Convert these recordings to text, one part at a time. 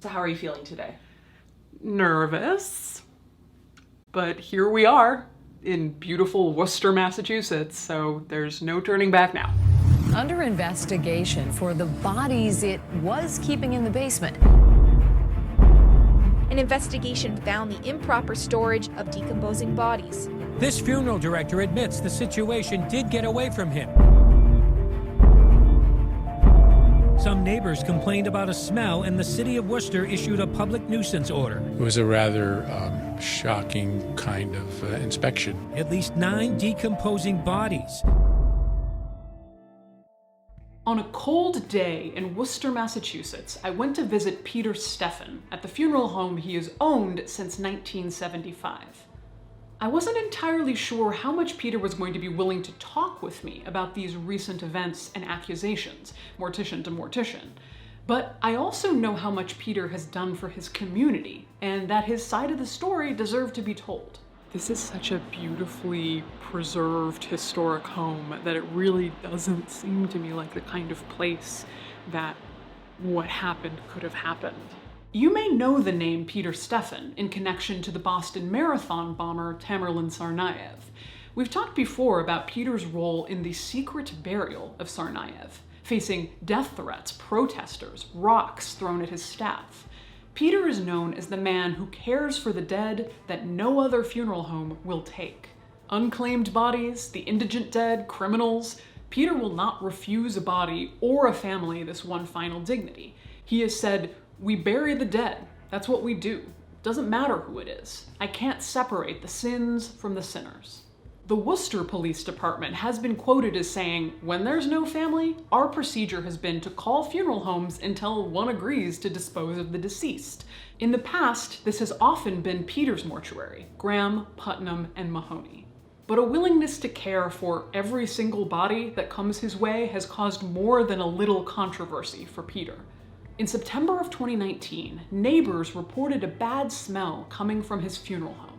So how are you feeling today? Nervous, but here we are in beautiful Worcester, Massachusetts, so there's no turning back now. Under investigation for the bodies it was keeping in the basement. An investigation found the improper storage of decomposing bodies. This funeral director admits the situation did get away from him. Some neighbors complained about a smell, and the city of Worcester issued a public nuisance order. It was a rather shocking kind of inspection. At least 9 decomposing bodies. On a cold day in Worcester, Massachusetts, I went to visit Peter Stefan at the funeral home he has owned since 1975. I wasn't entirely sure how much Peter was going to be willing to talk with me about these recent events and accusations, mortician to mortician. But I also know how much Peter has done for his community, and that his side of the story deserved to be told. This is such a beautifully preserved historic home that it really doesn't seem to me like the kind of place that what happened could have happened. You may know the name Peter Stefan in connection to the Boston Marathon bomber Tamerlan Tsarnaev. We've talked before about Peter's role in the secret burial of Tsarnaev, facing death threats, protesters, rocks thrown at his staff. Peter is known as the man who cares for the dead that no other funeral home will take. Unclaimed bodies, the indigent dead, criminals, Peter will not refuse a body or a family this one final dignity. He has said, "We bury the dead. That's what we do. Doesn't matter who it is. I can't separate the sins from the sinners." The Worcester Police Department has been quoted as saying, "When there's no family, our procedure has been to call funeral homes until one agrees to dispose of the deceased." In the past, this has often been Peter's mortuary, Graham, Putnam, and Mahoney. But a willingness to care for every single body that comes his way has caused more than a little controversy for Peter. In September of 2019, neighbors reported a bad smell coming from his funeral home.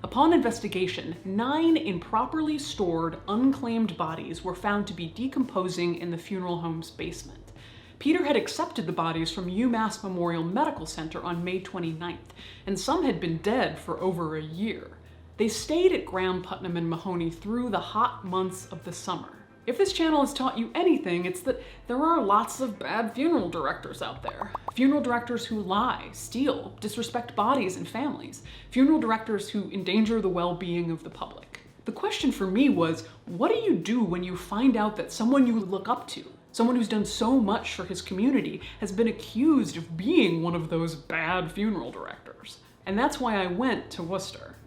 Upon investigation, 9 improperly stored, unclaimed bodies were found to be decomposing in the funeral home's basement. Peter had accepted the bodies from UMass Memorial Medical Center on May 29th, and some had been dead for over a year. They stayed at Graham, Putnam, and Mahoney through the hot months of the summer. If this channel has taught you anything, it's that there are lots of bad funeral directors out there. Funeral directors who lie, steal, disrespect bodies and families. Funeral directors who endanger the well-being of the public. The question for me was, what do you do when you find out that someone you look up to, someone who's done so much for his community, has been accused of being one of those bad funeral directors? And that's why I went to Worcester.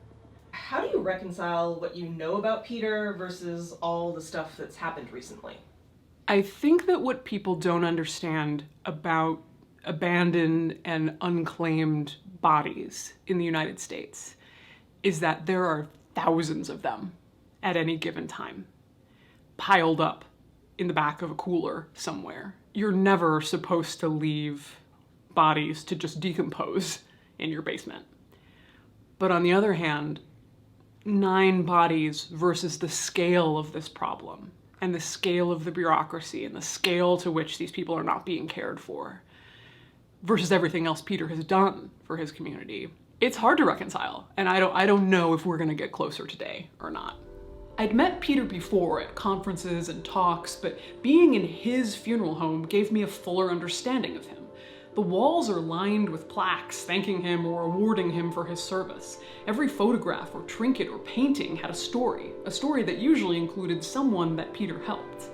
How do you reconcile what you know about Peter versus all the stuff that's happened recently? I think that what people don't understand about abandoned and unclaimed bodies in the United States is that there are thousands of them at any given time, piled up in the back of a cooler somewhere. You're never supposed to leave bodies to just decompose in your basement. But on the other hand, 9 bodies versus the scale of this problem and the scale of the bureaucracy and the scale to which these people are not being cared for versus everything else Peter has done for his community. It's hard to reconcile, and I don't know if we're gonna get closer today or not. I'd met Peter before at conferences and talks, but being in his funeral home gave me a fuller understanding of him. The walls are lined with plaques thanking him or awarding him for his service. Every photograph or trinket or painting had a story that usually included someone that Peter helped.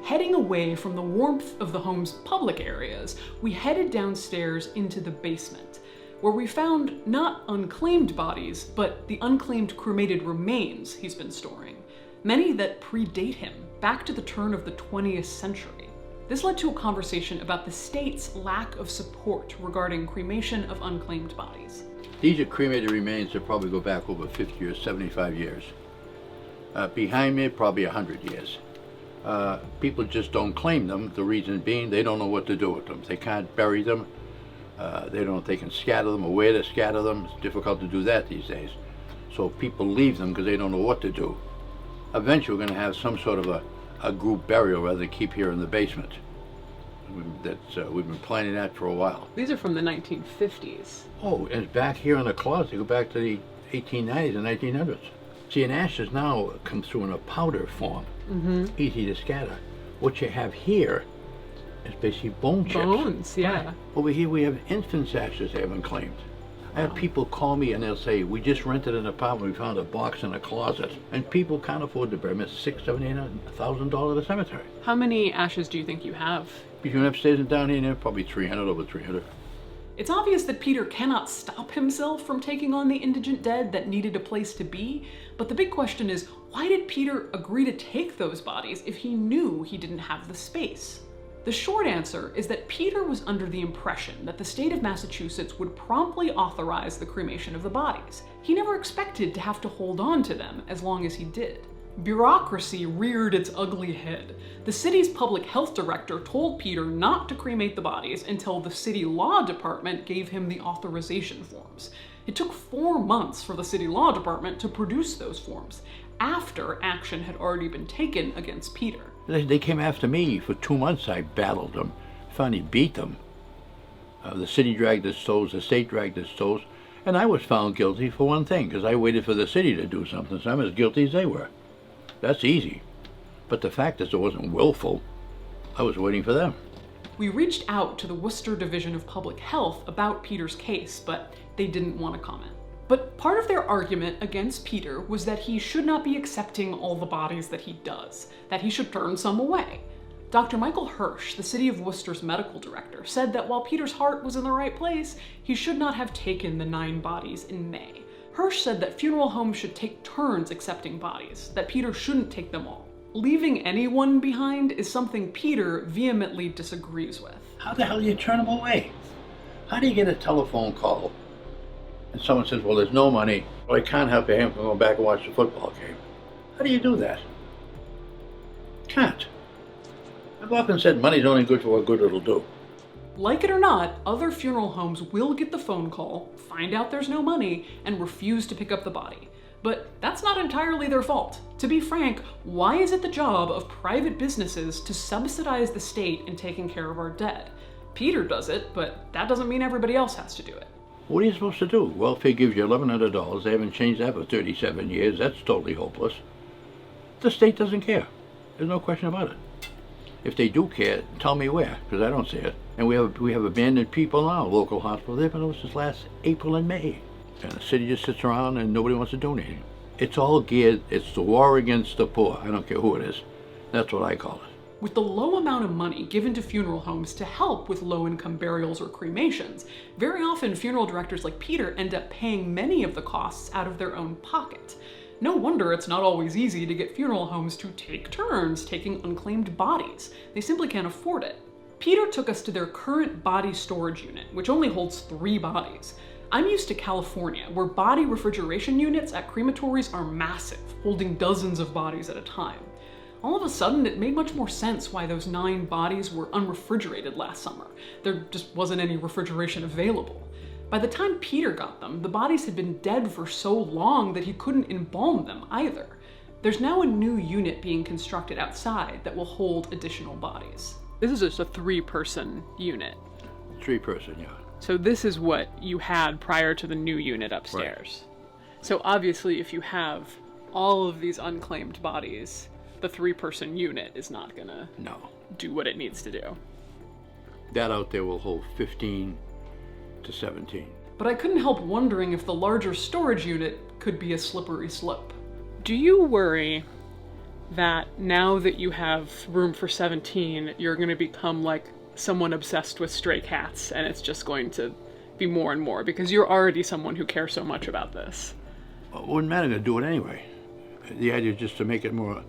Heading away from the warmth of the home's public areas, we headed downstairs into the basement, where we found not unclaimed bodies, but the unclaimed cremated remains he's been storing, many that predate him back to the turn of the 20th century. This led to a conversation about the state's lack of support regarding cremation of unclaimed bodies. These are cremated remains that probably go back over 50 or 75 years. Behind me, probably 100 years. People just don't claim them, the reason being they don't know what to do with them. They can't bury them. They don't know if they can scatter them or where to scatter them. It's difficult to do that these days. So people leave them because they don't know what to do. Eventually we're going to have some sort of a group burial rather than keep here in the basement. We've been planning that for a while. These are from the 1950s. Oh, and it's back here in the closet. Go back to the 1890s and 1900s. See, an ashes now come through in a powder form, easy to scatter. What you have here is basically bone chips. Bones, yeah. Right. Over here we have infants' ashes they haven't claimed. I have people call me and they'll say, we just rented an apartment, we found a box in a closet. And people can't afford to bury them. It's $600,000, $700 at a cemetery. How many ashes do you think you have? Between upstairs and down here, probably 300, over 300. It's obvious that Peter cannot stop himself from taking on the indigent dead that needed a place to be, but the big question is, why did Peter agree to take those bodies if he knew he didn't have the space? The short answer is that Peter was under the impression that the state of Massachusetts would promptly authorize the cremation of the bodies. He never expected to have to hold on to them as long as he did. Bureaucracy reared its ugly head. The city's public health director told Peter not to cremate the bodies until the city law department gave him the authorization forms. It took 4 months for the city law department to produce those forms, after action had already been taken against Peter. They came after me. For 2 months I battled them, finally beat them. The city dragged its toes, the state dragged its toes, and I was found guilty for one thing, because I waited for the city to do something, so I'm as guilty as they were. That's easy. But the fact is it wasn't willful. I was waiting for them. We reached out to the Worcester Division of Public Health about Peter's case, but they didn't want to comment. But part of their argument against Peter was that he should not be accepting all the bodies that he does, that he should turn some away. Dr. Michael Hirsch, the City of Worcester's medical director, said that while Peter's heart was in the right place, he should not have taken the 9 bodies in May. Hirsch said that funeral homes should take turns accepting bodies, that Peter shouldn't take them all. Leaving anyone behind is something Peter vehemently disagrees with. How the hell do you turn them away? How do you get a telephone call and someone says, well, there's no money, or I can't help you, I'm going to go back and watch the football game? How do you do that? Can't. I've often said money's only good for what good it'll do. Like it or not, other funeral homes will get the phone call, find out there's no money, and refuse to pick up the body. But that's not entirely their fault. To be frank, why is it the job of private businesses to subsidize the state in taking care of our dead? Peter does it, but that doesn't mean everybody else has to do it. What are you supposed to do? Welfare gives you $1,100. They haven't changed that for 37 years. That's totally hopeless. The state doesn't care. There's no question about it. If they do care, tell me where, because I don't see it. And we have abandoned people now, local hospital. They've been over since last April and May. And the city just sits around and nobody wants to do anything. It's all geared, it's the war against the poor. I don't care who it is. That's what I call it. With the low amount of money given to funeral homes to help with low-income burials or cremations, very often funeral directors like Peter end up paying many of the costs out of their own pocket. No wonder it's not always easy to get funeral homes to take turns taking unclaimed bodies. They simply can't afford it. Peter took us to their current body storage unit, which only holds 3 bodies. I'm used to California, where body refrigeration units at crematories are massive, holding dozens of bodies at a time. All of a sudden, it made much more sense why those 9 bodies were unrefrigerated last summer. There just wasn't any refrigeration available. By the time Peter got them, the bodies had been dead for so long that he couldn't embalm them either. There's now a new unit being constructed outside that will hold additional bodies. This is just a 3-person unit. 3-person, yeah. So this is what you had prior to the new unit upstairs. Right. So obviously if you have all of these unclaimed bodies, the 3-person unit is not gonna do what it needs to do. That out there will hold 15 to 17. But I couldn't help wondering if the larger storage unit could be a slippery slope. Do you worry that now that you have room for 17, you're gonna become like someone obsessed with stray cats and it's just going to be more and more because you're already someone who cares so much about this? Well, it wouldn't matter to do it anyway. The idea is just to make it more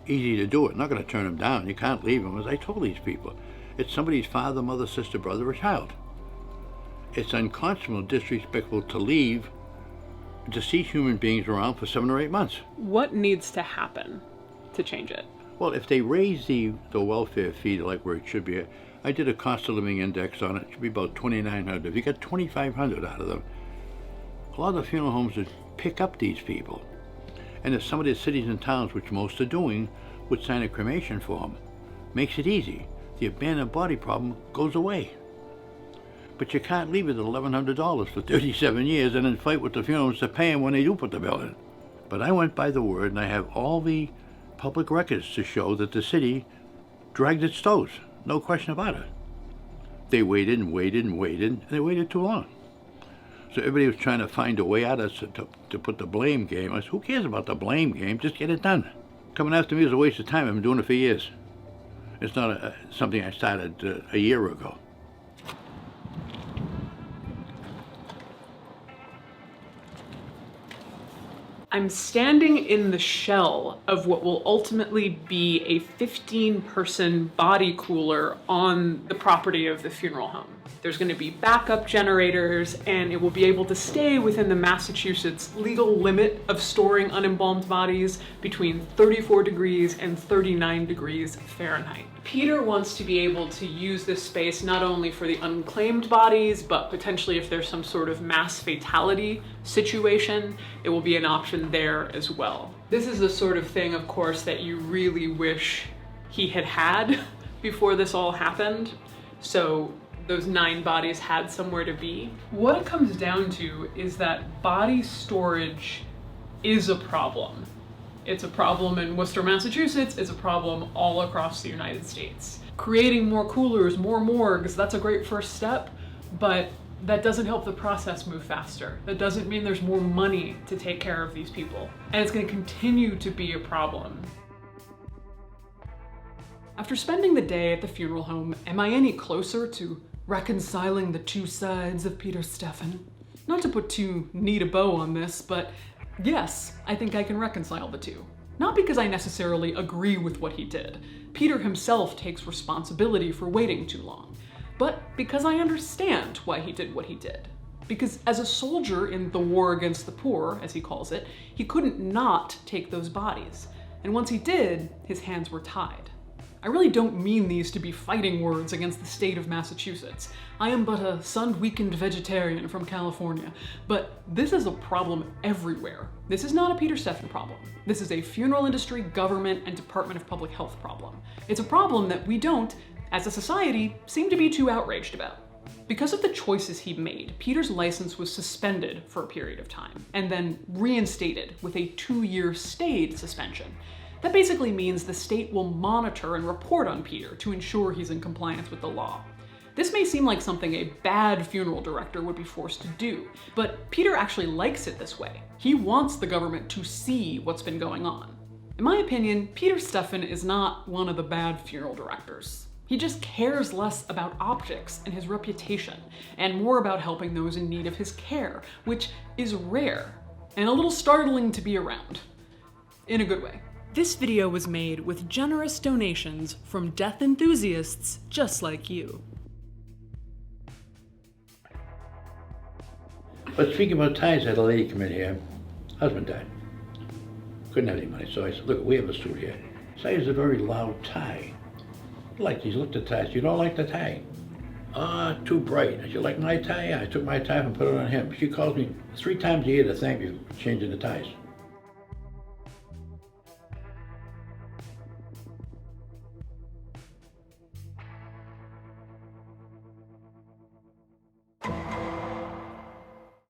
easy to do it. I'm not going to turn them down. You can't leave them. As I told these people, it's somebody's father, mother, sister, brother, or child. It's unconscionable, disrespectful to leave deceased human beings around for 7 or 8 months. What needs to happen to change it? Well, if they raise the welfare fee to like where it should be, I did a cost of living index on it. It should be about $2,900. If you get $2,500 out of them, a lot of the funeral homes would pick up these people. And if some of the cities and towns, which most are doing, would sign a cremation form, makes it easy. the abandoned body problem goes away. But you can't leave it at $1,100 for 37 years and then fight with the funerals to pay them when they do put the bill in. But I went by the word, and I have all the public records to show that the city dragged its toes. No question about it. They waited and waited and waited, and they waited too long. So everybody was trying to find a way out of it to put the blame game. I said, who cares about the blame game? Just get it done. Coming after me is a waste of time. I've been doing it for years. It's not something I started a year ago. I'm standing in the shell of what will ultimately be a 15-person body cooler on the property of the funeral home. There's going to be backup generators, and it will be able to stay within the Massachusetts legal limit of storing unembalmed bodies between 34 degrees and 39 degrees Fahrenheit. Peter wants to be able to use this space not only for the unclaimed bodies, but potentially if there's some sort of mass fatality situation, it will be an option there as well. This is the sort of thing, of course, that you really wish he had had before this all happened. So those 9 bodies had somewhere to be. What it comes down to is that body storage is a problem. It's a problem in Worcester, Massachusetts. It's a problem all across the United States. Creating more coolers, more morgues, that's a great first step, but that doesn't help the process move faster. That doesn't mean there's more money to take care of these people. And it's going to continue to be a problem. After spending the day at the funeral home, am I any closer to reconciling the two sides of Peter Stefan? Not to put too neat a bow on this, but yes, I think I can reconcile the two. Not because I necessarily agree with what he did. Peter himself takes responsibility for waiting too long. But because I understand why he did what he did. Because as a soldier in the war against the poor, as he calls it, he couldn't not take those bodies. And once he did, his hands were tied. I really don't mean these to be fighting words against the state of Massachusetts. I am but a sun-weakened vegetarian from California, but this is a problem everywhere. This is not a Peter Stefan problem. This is a funeral industry, government, and Department of Public Health problem. It's a problem that we don't, as a society, seem to be too outraged about. Because of the choices he made, Peter's license was suspended for a period of time, and then reinstated with a 2-year stayed suspension. That basically means the state will monitor and report on Peter to ensure he's in compliance with the law. This may seem like something a bad funeral director would be forced to do, but Peter actually likes it this way. He wants the government to see what's been going on. In my opinion, Peter Stefan is not one of the bad funeral directors. He just cares less about optics and his reputation, and more about helping those in need of his care, which is rare, and a little startling to be around. In a good way. This video was made with generous donations from death enthusiasts just like you. But speaking about ties, I had a lady come in here. Husband died. Couldn't have any money, so I said, look, we have a suit here. Say it's a very loud tie. Like these, look at the ties. You don't like the tie? Too bright. I said, you like my tie? Yeah, I took my tie and put it on him. She calls me 3 times a year to thank me for changing the ties.